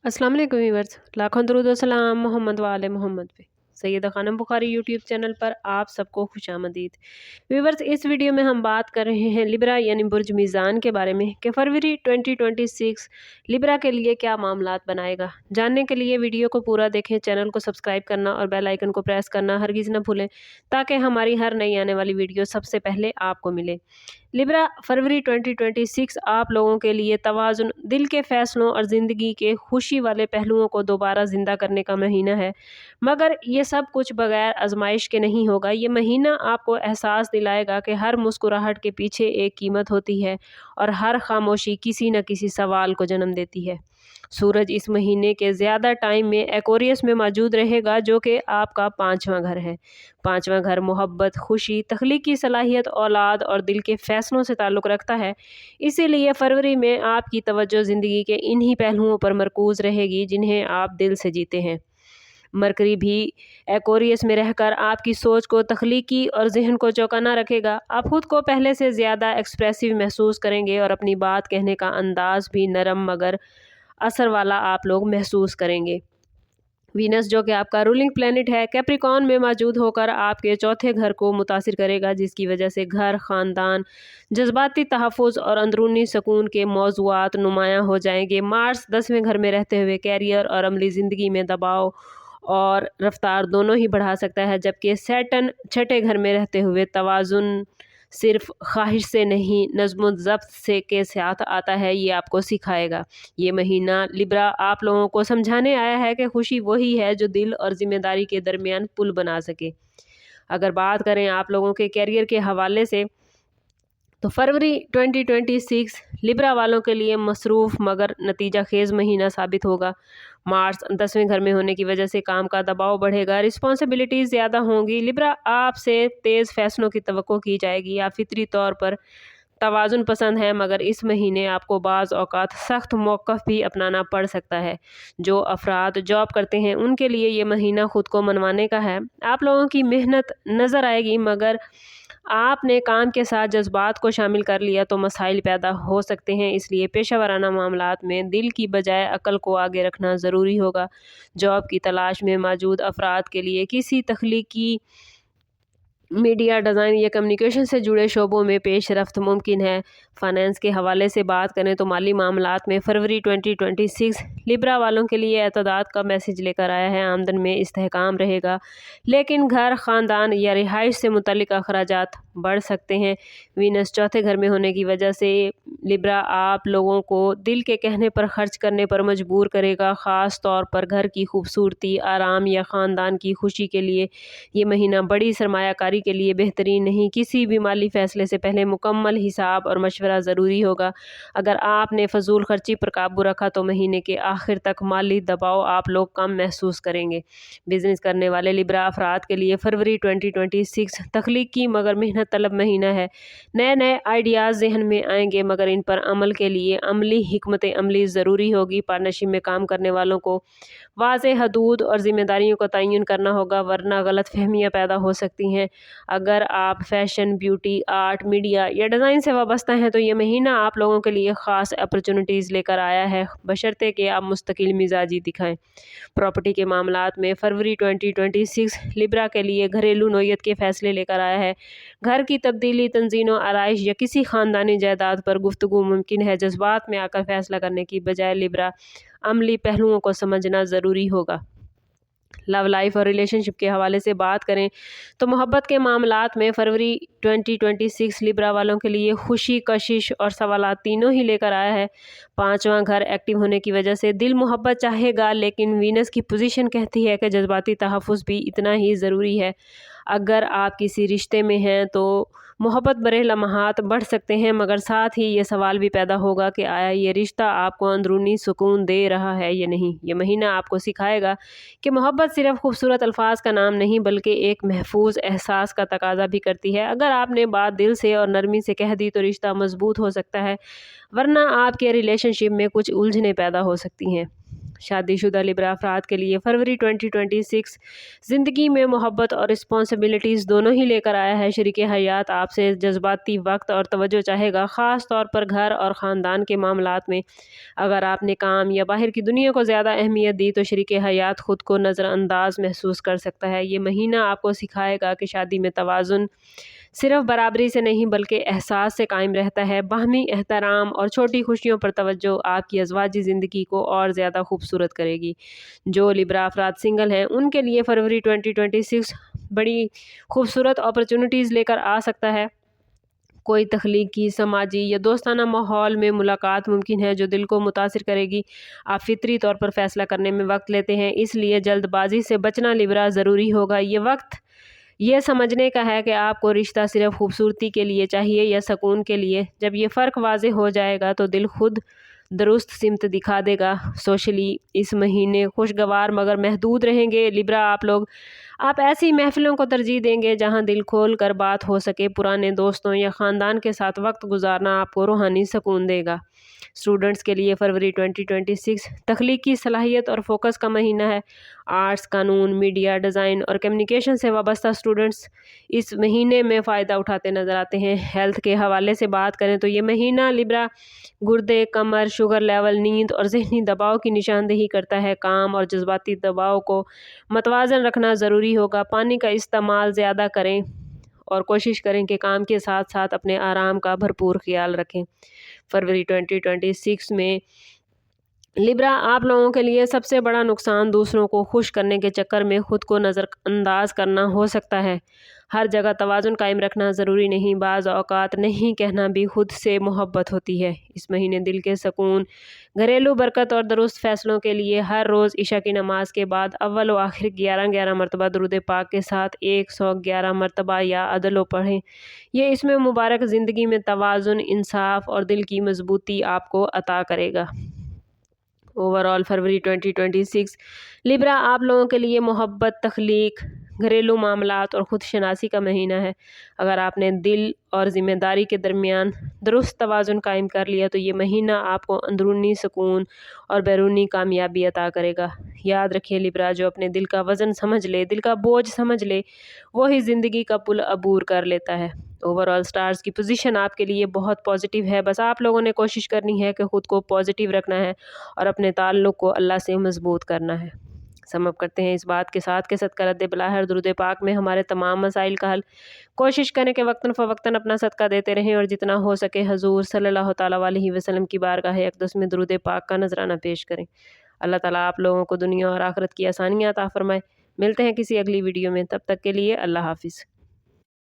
अस्सलाम वालेकुम व्यूअर्स, लाखों दरूद व सलाम मोहम्मद वाले मोहम्मद पे। सैयदा खानम बुखारी यूट्यूब चैनल पर आप सबको खुशामदीद। व्यूअर्स, इस वीडियो में हम बात कर रहे हैं लिब्रा यानी बुर्ज मीज़ान के बारे में कि फरवरी 2026 लिब्रा के लिए क्या मामलात बनाएगा। जानने के लिए वीडियो को पूरा देखें, चैनल को सब्सक्राइब करना और बेल आइकन को प्रेस करना हरगिज़ न भूलें ताकि हमारी हर नई आने वाली वीडियो सबसे पहले आपको मिले। लिब्रा फरवरी 2026 आप लोगों के लिए तवाज़ुन, दिल के फ़ैसलों और ज़िंदगी के खुशी वाले पहलुओं को दोबारा ज़िंदा करने का महीना है। मगर ये सब कुछ बग़ैर आज़माइश के नहीं होगा। ये महीना आपको एहसास दिलाएगा कि हर मुस्कुराहट के पीछे एक कीमत होती है और हर खामोशी किसी न किसी सवाल को जन्म देती है। सूरज इस महीने के ज़्यादा टाइम में एक्वेरियस में मौजूद रहेगा, जो कि आपका 5वां घर है। 5वां घर मोहब्बत, खुशी, तख्लीकी सलाहियत, औलाद और दिल के फ़ैसलों से ताल्लुक़ रखता है। इसीलिए फ़रवरी में आपकी तवज्जो ज़िंदगी के इन्हीं पहलुओं पर मरकूज़ रहेगी जिन्हें आप दिल से जीते हैं। मरकरी भी एक्वेरियस में रहकर आपकी सोच को तख्लीकी और ज़हन को चौकन्ना रखेगा। आप खुद को पहले से ज़्यादा एक्सप्रेसिव महसूस करेंगे और अपनी बात कहने का अंदाज़ भी नरम मगर असर वाला आप लोग महसूस करेंगे। वीनस, जो कि आपका रूलिंग प्लैनेट है, कैप्रिकॉर्न में मौजूद होकर आपके चौथे घर को मुतासिर करेगा, जिसकी वजह से घर, ख़ानदान, जज्बाती तहफ़्फ़ुज़ और अंदरूनी सुकून के मौज़ूआत नुमायाँ हो जाएंगे। मार्स 10वें घर में रहते हुए कैरियर और अमली ज़िंदगी में दबाव और रफ्तार दोनों ही बढ़ा सकता है, जबकि सैटर्न 6ठे घर में रहते हुए तवाज़ुन सिर्फ ख्वाहिश से नहीं, नज़्म ज़ब्त से के साथ आता है। ये आपको सिखाएगा। ये महीना लिब्रा आप लोगों को समझाने आया है कि खुशी वही है जो दिल और ज़िम्मेदारी के दरमियान पुल बना सके। अगर बात करें आप लोगों के कैरियर के हवाले से, तो फरवरी 2026 लिब्रा वालों के लिए मसरूफ़ मगर नतीजा खेज़ महीना साबित होगा। मार्स 10वें घर में होने की वजह से काम का दबाव बढ़ेगा, रिस्पॉन्सिबिलिटीज़ ज़्यादा होंगी। लिब्रा आपसे तेज़ फ़ैसलों की तवक्को की जाएगी। आप फितरी तौर पर तवाज़ुन पसंद है, मगर इस महीने आपको बाज़ औक़ात सख्त मौक़िफ़ भी अपनाना पड़ सकता है। जो अफ़राद जॉब करते हैं उनके लिए ये महीना ख़ुद को मनवाने का है। आप लोगों की मेहनत नज़र आएगी, मगर आपने काम के साथ जज्बात को शामिल कर लिया तो मसाइल पैदा हो सकते हैं। इसलिए पेशा वराना मामलात में दिल की बजाय अक़ल को आगे रखना ज़रूरी होगा। जॉब की तलाश में मौजूद अफ़राद के लिए किसी तख्लीकी, मीडिया, डिज़ाइन या कम्युनिकेशन से जुड़े शोबों में पेशरफ्त मुमकिन है। फ़ाइनेंस के हवाले से बात करें तो माली मामलात में फरवरी 2026 लिब्रा वालों के लिए एतदाद का मैसेज लेकर आया है। आमदन में इस्तेहकाम रहेगा, लेकिन घर, ख़ानदान या रिहाइश से मुतल्लिक़ अखराजात बढ़ सकते हैं। वीनस चौथे घर में होने की वजह से लिब्रा आप लोगों को दिल के कहने पर ख़र्च करने पर मजबूर करेगा, ख़ास तौर पर घर की खूबसूरती, आराम या ख़ानदान की खुशी के लिए। ये महीना बड़ी सरमायाकारी के लिए बेहतरीन नहीं। किसी भी माली फ़ैसले से पहले मुकम्मल हिसाब और मशवरा ज़रूरी होगा। अगर आपने फ़जूल खर्ची पर काबू रखा तो महीने के आखिर तक माली दबाव आप लोग कम महसूस करेंगे। बिज़नेस करने वाले लिब्रा अफराद के लिए फरवरी 2026 तख्लीकी मगर मेहनत तलब महीना है। नए नए आइडियाज़ ज़हन में आएंगे, मगर इन पर अमल के लिए अमली हिकमत अमली ज़रूरी होगी। पार्टनरशिप में काम करने वालों को वाज़ेह हदूद और ज़िम्मेदारियों का तयन करना होगा, वरना गलत फहमियाँ पैदा हो सकती हैं। अगर आप फ़ैशन, ब्यूटी, आर्ट, मीडिया या डिज़ाइन से वाबस्ता हैं तो ये महीना आप लोगों के लिए ख़ास अपॉर्चुनिटीज़ लेकर आया है, बशर्ते कि आप मुस्तकिल मिजाजी दिखाएं। प्रॉपर्टी के मामलात में फरवरी 2026 लिब्रा के लिए घरेलू नोयत के फ़ैसले लेकर आया है। घर की तब्दीली, तंज़ीम, आराइश या किसी ख़ानदानी जायदाद पर गुफ्तगू मुमकिन है। जज्बात में आकर फ़ैसला करने की बजाय लिब्रा अमली पहलुओं को समझना ज़रूरी होगा। लव लाइफ और रिलेशनशिप के हवाले से बात करें तो मोहब्बत के मामलात में फरवरी 2026 लिब्रा वालों के लिए खुशी, कशिश और सवालात तीनों ही लेकर आया है। 5वां घर एक्टिव होने की वजह से दिल मोहब्बत चाहेगा, लेकिन वीनस की पोजीशन कहती है कि जज्बाती तहफ़्फ़ुज़ भी इतना ही ज़रूरी है। अगर आप किसी रिश्ते में हैं तो मोहब्बत भरे लम्हात बढ़ सकते हैं, मगर साथ ही ये सवाल भी पैदा होगा कि आया ये रिश्ता आपको अंदरूनी सुकून दे रहा है या नहीं। ये महीना आपको सिखाएगा कि मोहब्बत सिर्फ खूबसूरत अल्फाज का नाम नहीं, बल्कि एक महफूज एहसास का तकाजा भी करती है। अगर आपने बात दिल से और नरमी से कह दी तो रिश्ता मजबूत हो सकता है, वरना आपके रिलेशनशिप में कुछ उलझनें पैदा हो सकती हैं। शादी शुदा लिब्रा अफराद के लिए फरवरी 2026 ज़िंदगी में मोहब्बत और रिस्पॉन्सिबिलिटीज़ दोनों ही लेकर आया है। शरीके हयात आपसे जज्बाती वक्त और तवज्जो चाहेगा, ख़ास तौर पर घर और ख़ानदान के मामलात में। अगर आपने काम या बाहर की दुनिया को ज़्यादा अहमियत दी तो शरीके हयात ख़ुद को नज़रअंदाज महसूस कर सकता है। ये महीना आपको सिखाएगा कि शादी में तवाज़ुन सिर्फ बराबरी से नहीं बल्कि एहसास से कायम रहता है। बाहमी एहतराम और छोटी खुशियों पर तवज्जो आपकी अज़वाजी ज़िंदगी को और ज़्यादा खूबसूरत करेगी। जो लिब्रा अफराद सिंगल हैं उनके लिए फरवरी 2026 बड़ी खूबसूरत अपॉर्चुनिटीज़ लेकर आ सकता है। कोई तख्लीकी, समाजी या दोस्ताना माहौल में मुलाकात मुमकिन है जो दिल को मुतासिर करेगी। आप फितरी तौर पर फ़ैसला करने में वक्त लेते हैं, इसलिए जल्दबाजी से बचना लिब्रा ज़रूरी होगा। ये वक्त ये समझने का है कि आपको रिश्ता सिर्फ खूबसूरती के लिए चाहिए या सुकून के लिए। जब ये फ़र्क वाज़ेह हो जाएगा तो दिल खुद दुरुस्त सिमत दिखा देगा। सोशली इस महीने खुशगवार मगर महदूद रहेंगे लिब्रा आप ऐसी महफ़िलों को तरजीह देंगे जहां दिल खोल कर बात हो सके। पुराने दोस्तों या ख़ानदान के साथ वक्त गुजारना आपको रूहानी सुकून देगा। स्टूडेंट्स के लिए फरवरी 2026 तख्लीकी सलाहियत और फोकस का महीना है। आर्ट्स, कानून, मीडिया, डिज़ाइन और कम्युनिकेशन से वाबस्ता स्टूडेंट्स इस महीने में फ़ायदा उठाते नज़र आते हैं। हेल्थ के हवाले से बात करें तो ये महीना लिब्रा गुर्दे, कमर, शुगर लेवल, नींद और ज़हनी दबाव की निशानदेही करता है। काम और जज्बाती दबाव को मतवाज़न रखना ज़रूरी होगा। पानी का इस्तेमाल ज़्यादा करें और कोशिश करें कि काम के साथ साथ अपने आराम का भरपूर ख्याल रखें। फरवरी 2026 में लिब्रा आप लोगों के लिए सबसे बड़ा नुकसान दूसरों को खुश करने के चक्कर में ख़ुद को नज़रअंदाज करना हो सकता है। हर जगह तवाज़ुन कायम रखना ज़रूरी नहीं, बाज़ औक़ात नहीं कहना भी खुद से मोहब्बत होती है। इस महीने दिल के सुकून, घरेलू बरकत और दुरुस्त फ़ैसलों के लिए हर रोज़ इशा की नमाज के बाद अव्वल व आखिर 11-11 मरतबा दुरूद पाक के साथ 111 मरतबा या अदलो पढ़ें। ये इसमें मुबारक ज़िंदगी में तवाज़ुन, इंसाफ और दिल की मजबूती आपको अता करेगा। ओवरऑल फरवरी 2026 लिब्रा आप लोगों के लिए मोहब्बत, तख्लीक, घरेलू मामलात और ख़ुद शनासी का महीना है। अगर आपने दिल और ज़िम्मेदारी के दरमियान दुरुस्त तवाज़ुन कायम कर लिया तो ये महीना आपको अंदरूनी सुकून और बैरूनी कामयाबी अता करेगा। याद रखिए लिब्रा, जो अपने दिल का वज़न समझ ले, दिल का बोझ समझ ले, वही ज़िंदगी का पुल अबूर कर लेता है। ओवरऑल स्टार्स की पोजीशन आपके लिए बहुत पॉजिटिव है। बस आप लोगों ने कोशिश करनी है कि ख़ुद को पॉजिटिव रखना है और अपने ताल्लुक़ को अल्लाह से मज़बूत करना है। समअप करते हैं इस बात के साथ कि सदका रद्द बलाहर दुरूद पाक में हमारे तमाम मसाइल का हल। कोशिश करें कि वक्तन फ़वक्तन अपना सदका देते रहें और जितना हो सके हजूर सल्लल्लाहु तआला अलैहि वसल्लम की बारगाह अक़दस में दुरूद पाक का नजराना पेश करें। अल्लाह ताला आप लोगों को दुनिया और आखिरत की आसानियाँ अता फ़रमाए। मिलते हैं किसी अगली वीडियो में, तब तक के लिए अल्लाह हाफ़िज़।